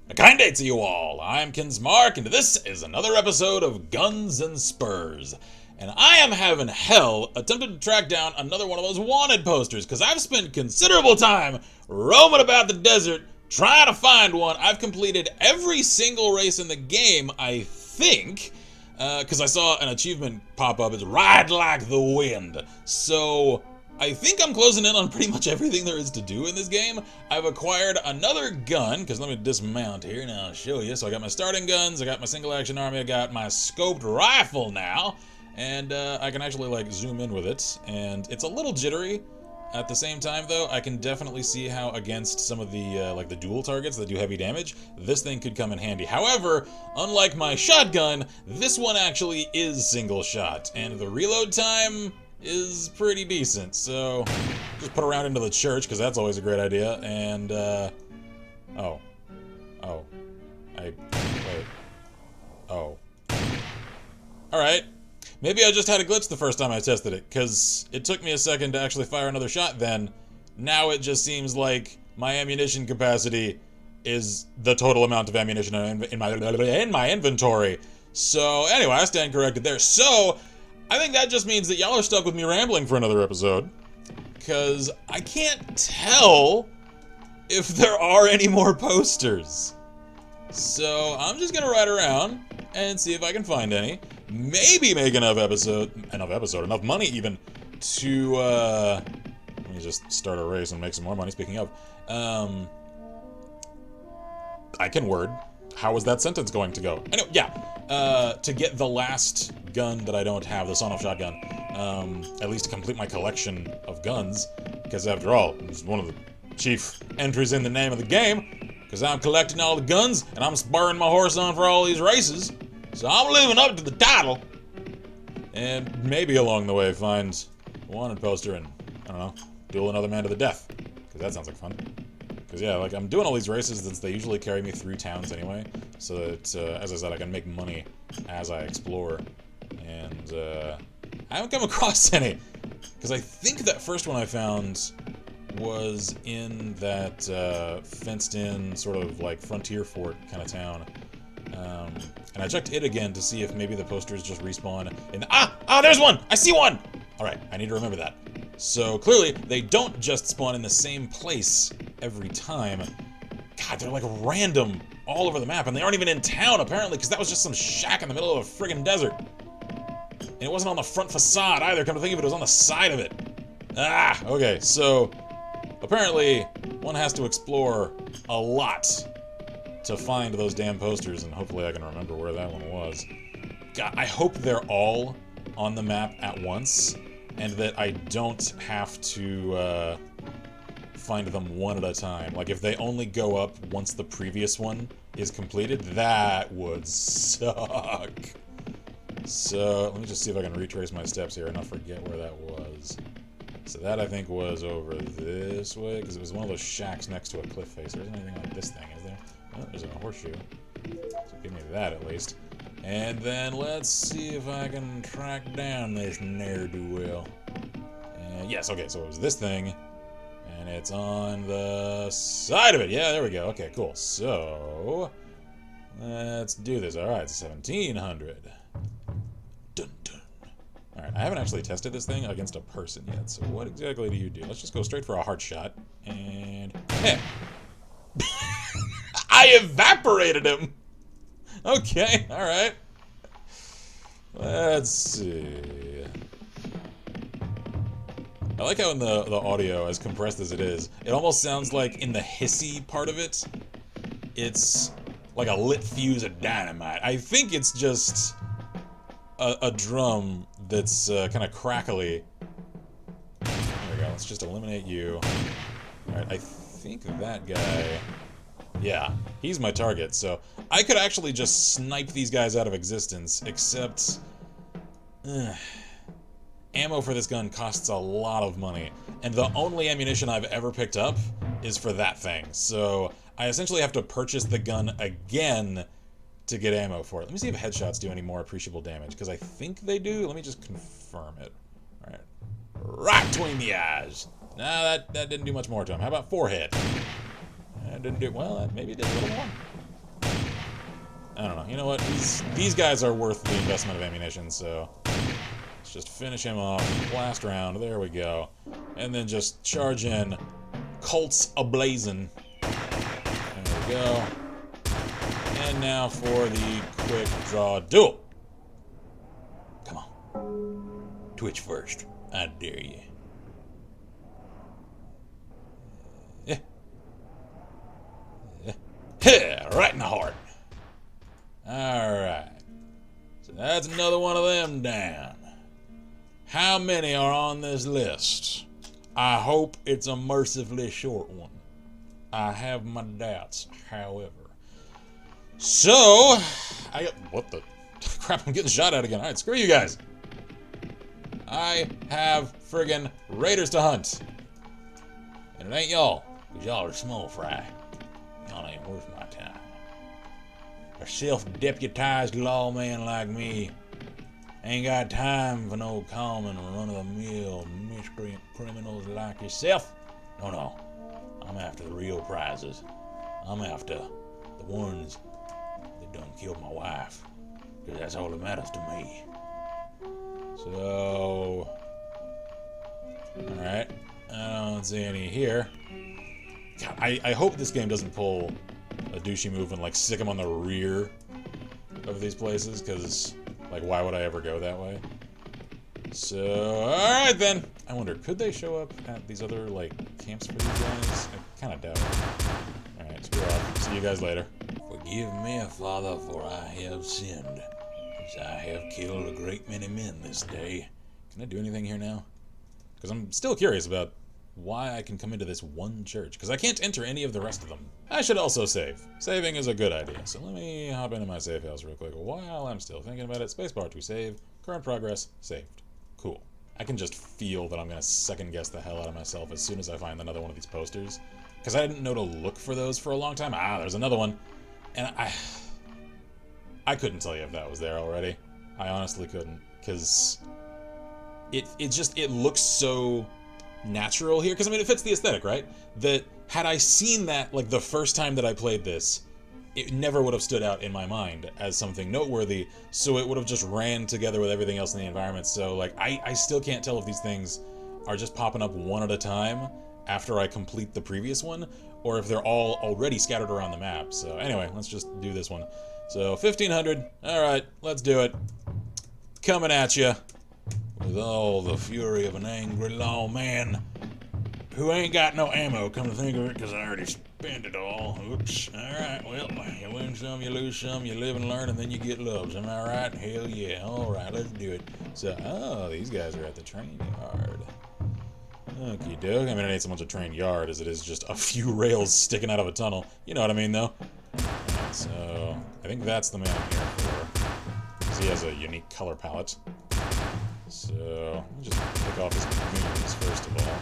A kind day to you all. I'm Kinsmark, and this is another episode of Guns and Spurs. And I am having hell attempting to track down another one of those wanted posters, because I've spent considerable time roaming about the desert trying to find one. I've completed every single race in the game, I think, because I saw an achievement pop up. It's Ride Like the Wind. So I think I'm closing in on pretty much everything there is to do in this game. I've acquired another gun, because let me dismount here and I'll show you. So I got my starting guns, I got my single action army, I got my scoped rifle now, and I can actually like zoom in with it, and it's a little jittery. At the same time though, I can definitely see how against some of the like the dual targets that do heavy damage, this thing could come in handy. However, unlike my shotgun, this one actually is single shot, and the reload time is pretty decent, so just put a round into the church, because that's always a great idea, and, Alright, maybe I just had a glitch the first time I tested it, because it took me a second to actually fire another shot then. Now it just seems like my ammunition capacity is the total amount of ammunition in my inventory. So, anyway, I stand corrected there. So I think that just means that y'all are stuck with me rambling for another episode, because I can't tell if there are any more posters. So I'm just gonna ride around and see if I can find any. Maybe make enough money even to, let me just start a race and make some more money, speaking of. I can word. How is that sentence going to go? Anyway, yeah, to get the last gun that I don't have, the sawn-off shotgun, at least to complete my collection of guns, because after all, it's one of the chief entries in the name of the game, because I'm collecting all the guns, and I'm spurring my horse on for all these races, so I'm living up to the title, and maybe along the way find a wanted poster and, I don't know, duel another man to the death, because that sounds like fun. Because yeah, like I'm doing all these races since they usually carry me through towns anyway, so that, as I said, I can make money as I explore. And I haven't come across any, because I think that first one I found was in that fenced-in sort of like frontier fort kind of town. And I checked it again to see if maybe the posters just respawn in the, there's one! I see one! Alright, I need to remember that. So clearly, they don't just spawn in the same place every time. God, they're like random all over the map, and they aren't even in town apparently, because that was just some shack in the middle of a friggin' desert. And it wasn't on the front facade either, come to think of it, it was on the side of it. Okay, so apparently one has to explore a lot to find those damn posters, and hopefully I can remember where that one was. God, I hope they're all on the map at once, and that I don't have to find them one at a time. Like, if they only go up once the previous one is completed, that would suck. So, let me just see if I can retrace my steps here and not forget where that was. So that, I think, was over this way, because it was one of those shacks next to a cliff face. There isn't anything like this thing, is there? Oh, there's a horseshoe. So give me that, at least. And then let's see if I can track down this ne'er-do-well. Yes, okay, so it was this thing, and it's on the side of it. Yeah, there we go. Okay, cool. So let's do this. All right, 1700. Dun, dun. All right, I haven't actually tested this thing against a person yet, so what exactly do you do? Let's just go straight for a heart shot, and hey. I evaporated him! Okay, alright. Let's see. I like how in the audio, as compressed as it is, it almost sounds like in the hissy part of it, it's like a lit fuse of dynamite. I think it's just a drum that's kind of crackly. There we go, let's just eliminate you. Alright, I think that guy... Yeah, he's my target, so I could actually just snipe these guys out of existence, except ammo for this gun costs a lot of money, and the only ammunition I've ever picked up is for that thing, so I essentially have to purchase the gun again to get ammo for it. Let me see if headshots do any more appreciable damage, because I think they do. Let me just confirm it. Alright. Right between the eyes! No, that didn't do much more to him. How about forehead? That didn't do... well, that maybe did a little more. I don't know. You know what? These guys are worth the investment of ammunition, so let's just finish him off. Blast round. There we go. And then just charge in. Colts ablazing. There we go. And now for the quick draw duel. Come on. Twitch first. I dare you. Yeah. Yeah. Right in the heart. Alright. So that's another one of them down. How many are on this list? I hope it's a mercifully short one. I have my doubts, however. So, what the crap, I'm getting shot at again. Alright, screw you guys. I have friggin' raiders to hunt. And it ain't y'all, because y'all are small fry. Y'all ain't worth my time. A self-deputized lawman like me ain't got time for no common run-of-the-mill miscreant criminals like yourself. No. I'm after the real prizes. I'm after the ones that done killed my wife. Because that's all that matters to me. So... Alright. I don't see any here. God, I hope this game doesn't pull a douchey move and, like, stick them on the rear of these places, because, like, why would I ever go that way? So, alright then! I wonder, could they show up at these other, like, camps for these guys? I kind of doubt it. Alright, screw off. See you guys later. Forgive me, Father, for I have sinned, as I have killed a great many men this day. Can I do anything here now? Because I'm still curious about why I can come into this one church, because I can't enter any of the rest of them. I should also save. Saving is a good idea, so let me hop into my save house real quick while I'm still thinking about it. Spacebar to save. Current progress. Saved. Cool. I can just feel that I'm going to second guess the hell out of myself as soon as I find another one of these posters, because I didn't know to look for those for a long time. Ah, there's another one. And I couldn't tell you if that was there already. I honestly couldn't, because it looks so natural here, because I mean it fits the aesthetic, right? That had I seen that like the first time that I played this, it never would have stood out in my mind as something noteworthy, so it would have just ran together with everything else in the environment. So like I still can't tell if these things are just popping up one at a time after I complete the previous one, or if they're all already scattered around the map. So anyway, let's just do this one. So 1500, alright, let's do it. Coming at you with all the fury of an angry lawman who ain't got no ammo, come to think of it, because I already spent it all. Oops. Alright, well, you win some, you lose some, you live and learn, and then you get loves. Am I right? Hell yeah. Alright, let's do it. So, oh, these guys are at the train yard. Okie doke. I mean, it ain't so much a train yard as it is just a few rails sticking out of a tunnel. You know what I mean, though? Right, so, I think that's the man I'm here for, because he has a unique color palette. So, let me just pick off his goons first of all.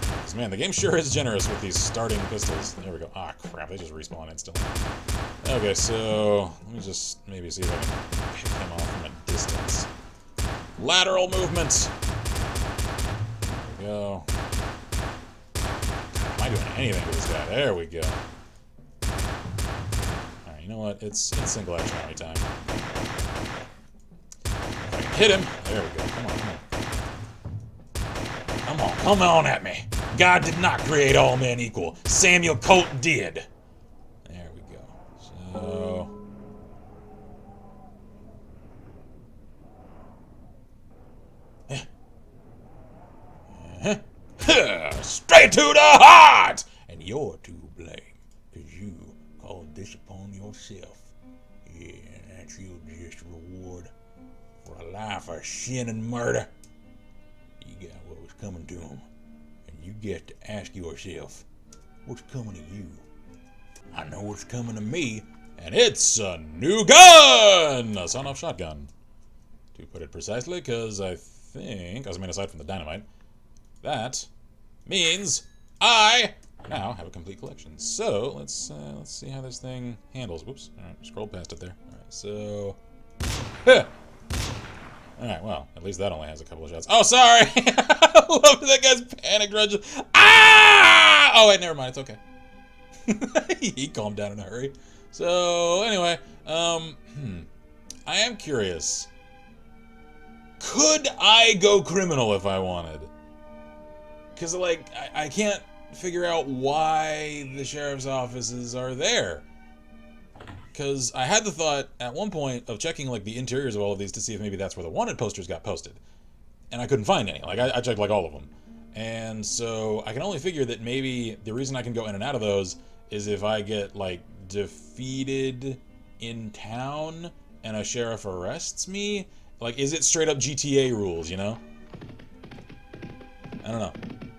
Because, man, the game sure is generous with these starting pistols. There we go. Ah, crap, they just respawn instantly. Okay, so, let me just maybe see if I can pick him off from a distance. Lateral movement! There we go. Am I doing anything to this guy? There we go. Alright, you know what? It's single action army time. If I can hit him. There we go. Come on, come on. Come on, come on at me. God did not create all men equal. Samuel Colt did. There we go. So... Straight to the heart! And you're to blame, because you called this upon yourself. Yeah, that's your just reward for a life of sin and murder. You got what was coming to him, and you get to ask yourself, what's coming to you? I know what's coming to me, and it's a new gun! A sawn-off shotgun. To put it precisely, because I think, aside from the dynamite, that means I now have a complete collection. So let's see how this thing handles. Whoops! All right, scroll past it there. All right, so. All right, well, at least that only has a couple of shots. Oh, sorry! I love that guy's panic run. Ah! Oh wait, never mind. It's okay. He calmed down in a hurry. So, anyway, I am curious. Could I go criminal if I wanted? Because, like, I can't figure out why the sheriff's offices are there. Because I had the thought at one point of checking, like, the interiors of all of these to see if maybe that's where the wanted posters got posted. And I couldn't find any. Like, I checked, like, all of them. And so I can only figure that maybe the reason I can go in and out of those is if I get, like, defeated in town and a sheriff arrests me. Like, is it straight up GTA rules, you know? I don't know.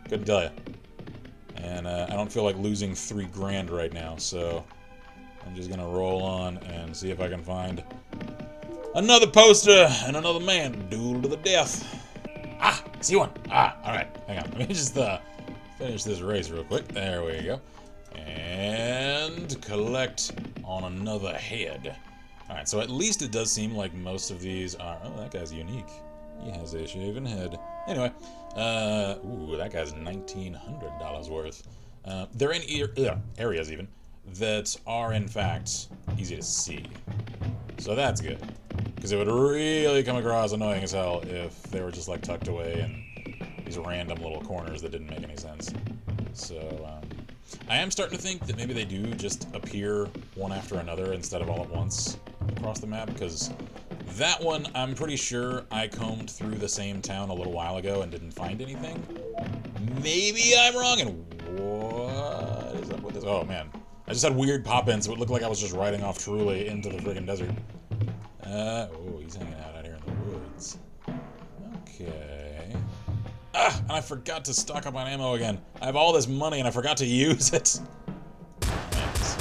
Couldn't tell you. And I don't feel like losing $3 grand right now, so I'm just gonna roll on and see if I can find another poster and another man. Duel to the death. Ah, see one. Ah, all right. Hang on. Let me just finish this race real quick. There we go. And collect on another head. All right. So at least it does seem like most of these are. Oh, that guy's unique. He has a shaven head. Anyway, ooh, that guy's $1,900 worth. They're in areas even that are in fact easy to see. So that's good. Because it would really come across annoying as hell if they were just like tucked away in these random little corners that didn't make any sense. So I am starting to think that maybe they do just appear one after another instead of all at once across the map. Because that one, I'm pretty sure I combed through the same town a little while ago and didn't find anything. Maybe I'm wrong, and what is up with this? Oh man, I just had weird pop-ins, so it looked like I was just riding off truly into the friggin' desert. Oh, he's hanging out here in the woods. Okay. Ah, and I forgot to stock up on ammo again. I have all this money and I forgot to use it. Alright, so,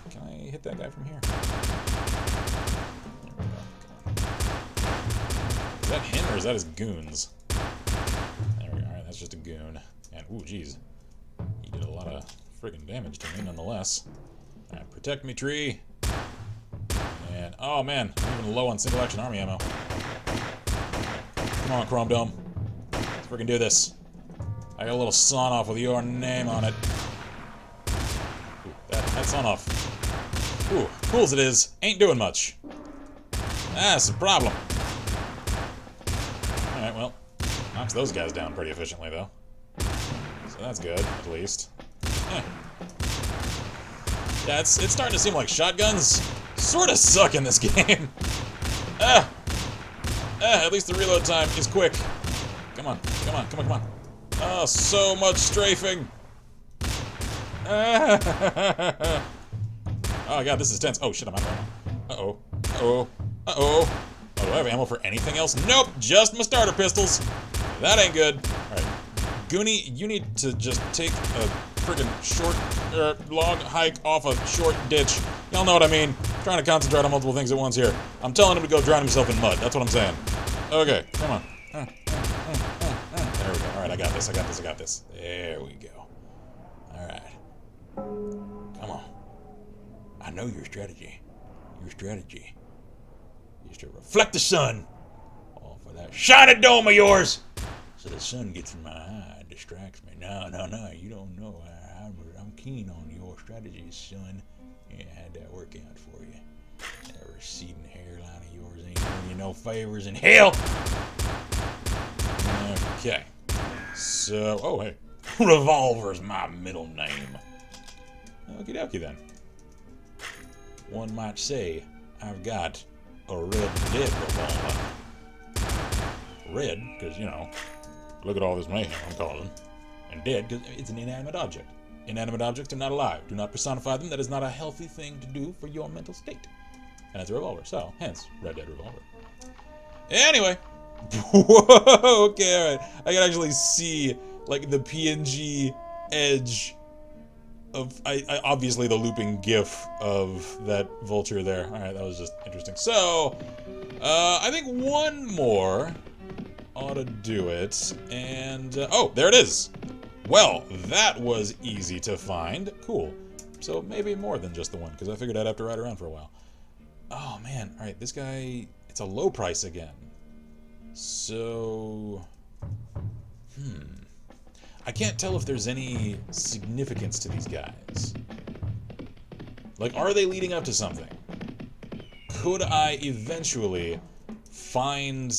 can I hit that guy from here? There we go. Is that him or is that his goons? There we go. Alright, that's just a goon. And, ooh, geez. He did a lot of friggin' damage to me nonetheless. Alright, protect me, tree. And, oh man, I'm even low on single action army ammo. Come on, Chrome Dome. Let's freaking do this. I got a little sawn off with your name on it. Ooh, that sawn off. Ooh, cool as it is, ain't doing much. That's the problem. Alright, well, knocks those guys down pretty efficiently, though. So that's good, at least. Yeah, it's starting to seem like shotguns sort of suck in this game. At least the reload time is quick. Come on, come on, come on, come on. Oh, so much strafing. Oh god, this is tense. Oh shit, I'm out of ammo. Uh-oh. Uh-oh. Uh-oh. Oh, do I have ammo for anything else? Nope, just my starter pistols. That ain't good. Alright. Goonie, you need to just take a friggin' short, long hike off a short ditch. Y'all know what I mean. I'm trying to concentrate on multiple things at once here. I'm telling him to go drown himself in mud. That's what I'm saying. Okay, come on. There we go. Alright, I got this, I got this, I got this. There we go. Alright. Come on. I know your strategy. Your strategy is to reflect the sun off of that shiny dome of yours so the sun gets in my eye and distracts me. No, no, no, you don't know. I'm keen on your strategies, son. Yeah, I had that work out for you. That receding hairline of yours ain't doing you no favors in hell! Okay. So, oh hey. Revolver's my middle name. Okie dokie then. One might say, I've got a red dead revolver. Red, because, you know, look at all this mayhem I'm causing. And dead, because it's an inanimate object. Inanimate objects are not alive. Do not personify them. That is not a healthy thing to do for your mental state. And it's a revolver, so, hence, Red Dead Revolver. Anyway. Whoa, okay, alright. I can actually see, like, the PNG edge of, obviously the looping gif of that vulture there. Alright, that was just interesting. So, I think one more ought to do it. And, oh, there it is. Well, that was easy to find. Cool. So maybe more than just the one, because I figured I'd have to ride around for a while. Oh, man. All right, this guy, it's a low price again. So, I can't tell if there's any significance to these guys. Like, are they leading up to something? Could I eventually find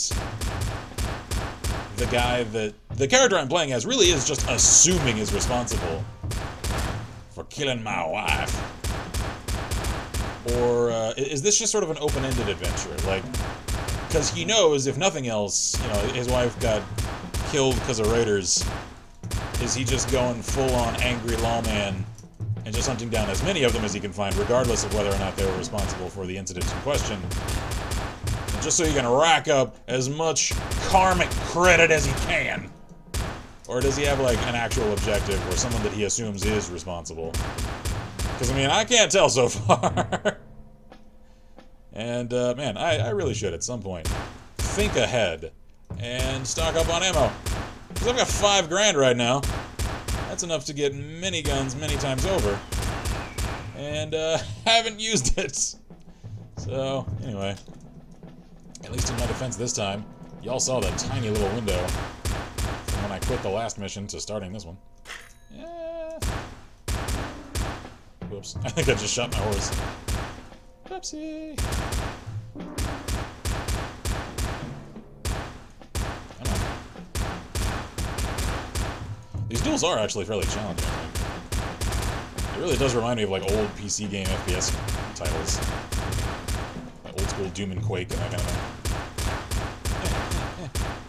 the guy that... The character I'm playing as really is just assuming is responsible for killing my wife. Or is this just sort of an open-ended adventure? Like, because he knows, if nothing else, you know, his wife got killed because of raiders. Is he just going full-on angry lawman and just hunting down as many of them as he can find, regardless of whether or not they were responsible for the incident in question, just so he can rack up as much karmic credit as he can? Or does he have, like, an actual objective or someone that he assumes is responsible? Because, I mean, I can't tell so far. And, man, I really should at some point think ahead and stock up on ammo. Because I've got $5 grand right now. That's enough to get many guns many times over. And, haven't used it. So, anyway. At least in my defense this time, y'all saw that tiny little window from when I quit the last mission to starting this one. Yeah. Whoops. I think I just shot my horse. Whoopsie. Come on. These duels are actually fairly challenging, I think. It really does remind me of, like, old PC game FPS titles. Like old school Doom and Quake and that kind of thing.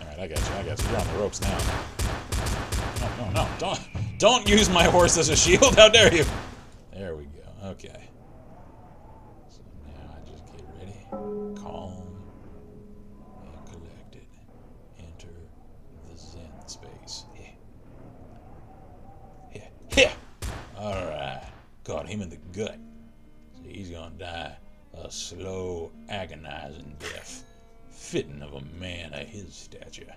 Alright, I got you. You're on the ropes now. No. Don't use my horse as a shield. How dare you? There we go. Okay. So now I just get ready. Calm and collected. Enter the Zen space. Yeah. Alright. Caught him in the gut. So he's gonna die a slow, agonizing death. Fitting of a man of his stature.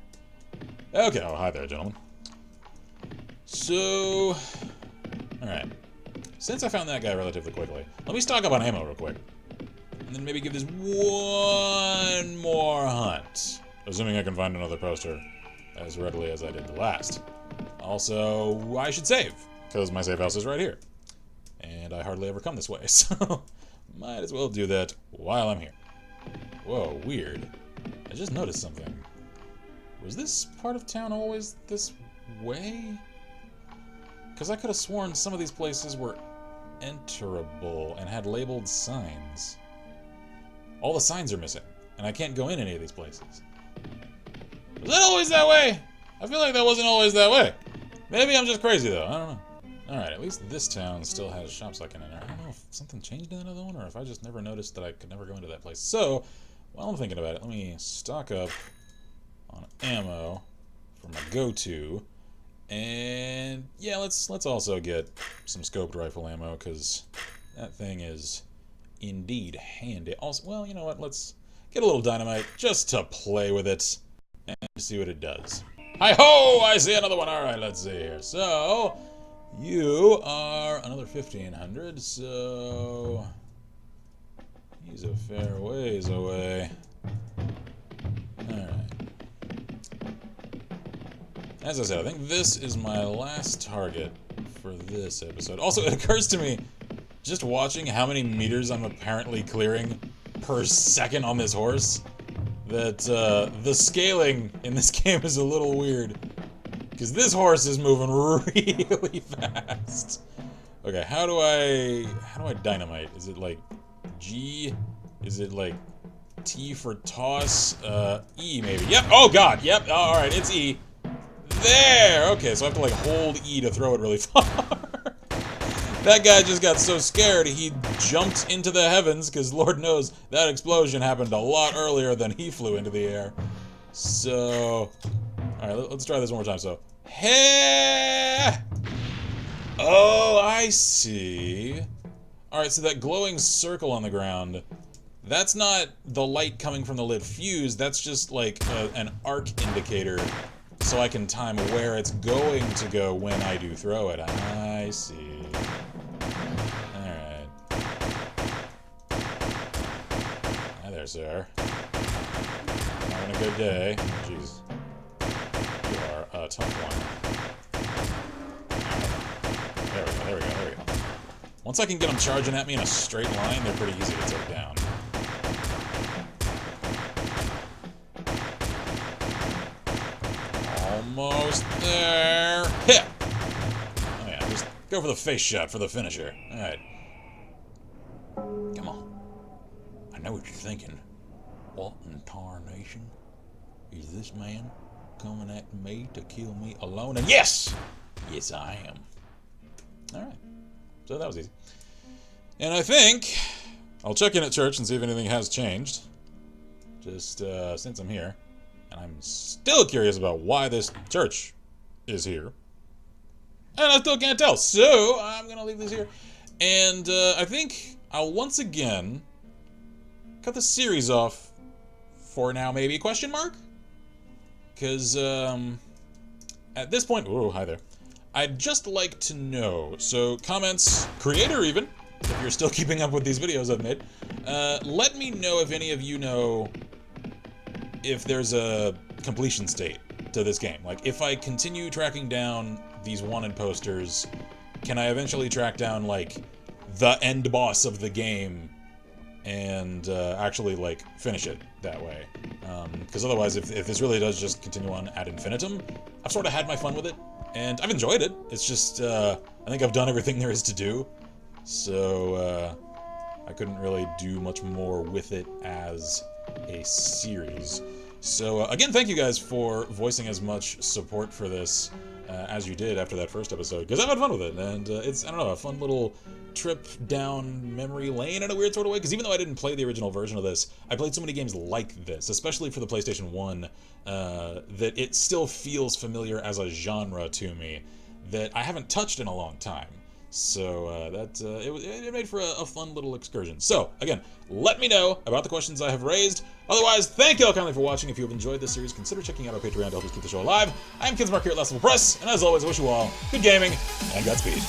Okay, oh, hi there, gentlemen. So... Alright. Since I found that guy relatively quickly, let me stock up on ammo real quick. And then maybe give this one more hunt. Assuming I can find another poster as readily as I did the last. Also, I should save, because my save house is right here. And I hardly ever come this way, so might as well do that while I'm here. Whoa, weird. I just noticed something. Was this part of town always this way? Because I could have sworn some of these places were enterable and had labeled signs. All the signs are missing, and I can't go in any of these places. Was that always that way? I feel like that wasn't always that way. Maybe I'm just crazy, though. I don't know. Alright, at least this town still has shops I can enter. I don't know if something changed in that other one, or if I just never noticed that I could never go into that place. So, while I'm thinking about it, let me stock up on ammo for my go-to. And, yeah, let's also get some scoped rifle ammo, because that thing is indeed handy. Also, well, you know what, let's get a little dynamite just to play with it and see what it does. Hi-ho! I see another one! Alright, let's see here. So... you are another 1,500, so he's a fair ways away. Alright. As I said, I think this is my last target for this episode. Also, it occurs to me, just watching how many meters I'm apparently clearing per second on this horse, that the scaling in this game is a little weird. Because this horse is moving really fast. Okay, how do I dynamite? Is it like G? Is it like T for toss? E maybe. Yep. Oh god. Yep. All right. It's E. There. Okay. So I have to like hold E to throw it really far. That guy just got so scared he jumped into the heavens because Lord knows that explosion happened a lot earlier than he flew into the air. So. Alright, let's try this one more time. So, hey! Oh, I see. Alright, so that glowing circle on the ground, that's not the light coming from the lit fuse, that's just like an arc indicator, so I can time where it's going to go when I do throw it. I see. Alright. Hi there, sir. Having a good day. Jeez. You are a tough one. There we go. Once I can get them charging at me in a straight line, they're pretty easy to take down. Almost there. Hit! Oh yeah, just go for the face shot for the finisher. Alright. Come on. I know what you're thinking. What in tarnation? Is this man coming at me to kill me alone? And yes! Yes, I am. Alright. So that was easy. And I think I'll check in at church and see if anything has changed. Just since I'm here. And I'm still curious about why this church is here. And I still can't tell. So I'm going to leave this here. And I think I'll once again cut the series off for now, maybe, question mark? Because at this point, oh, hi there. I'd just like to know, so comments, creator even, if you're still keeping up with these videos I've made, let me know if any of you know if there's a completion state to this game. Like, if I continue tracking down these wanted posters, can I eventually track down, like, the end boss of the game and actually, like, finish it that way? Because otherwise, if this really does just continue on ad infinitum, I've sort of had my fun with it, and I've enjoyed it. It's just, I think I've done everything there is to do, so I couldn't really do much more with it as a series. So again, thank you guys for voicing as much support for this as you did after that first episode, because I've had fun with it, and it's, I don't know, a fun little trip down memory lane in a weird sort of way, because even though I didn't play the original version of this, I played so many games like this, especially for the PlayStation 1, that it still feels familiar as a genre to me that I haven't touched in a long time. So it made for a fun little excursion. So again, let me know about the questions I have raised. Otherwise, thank you all kindly for watching. If you have enjoyed this series, consider checking out our Patreon to help us keep the show alive. I'm Kidsmark here at Last Level Press, and as always, I wish you all good gaming and Godspeed.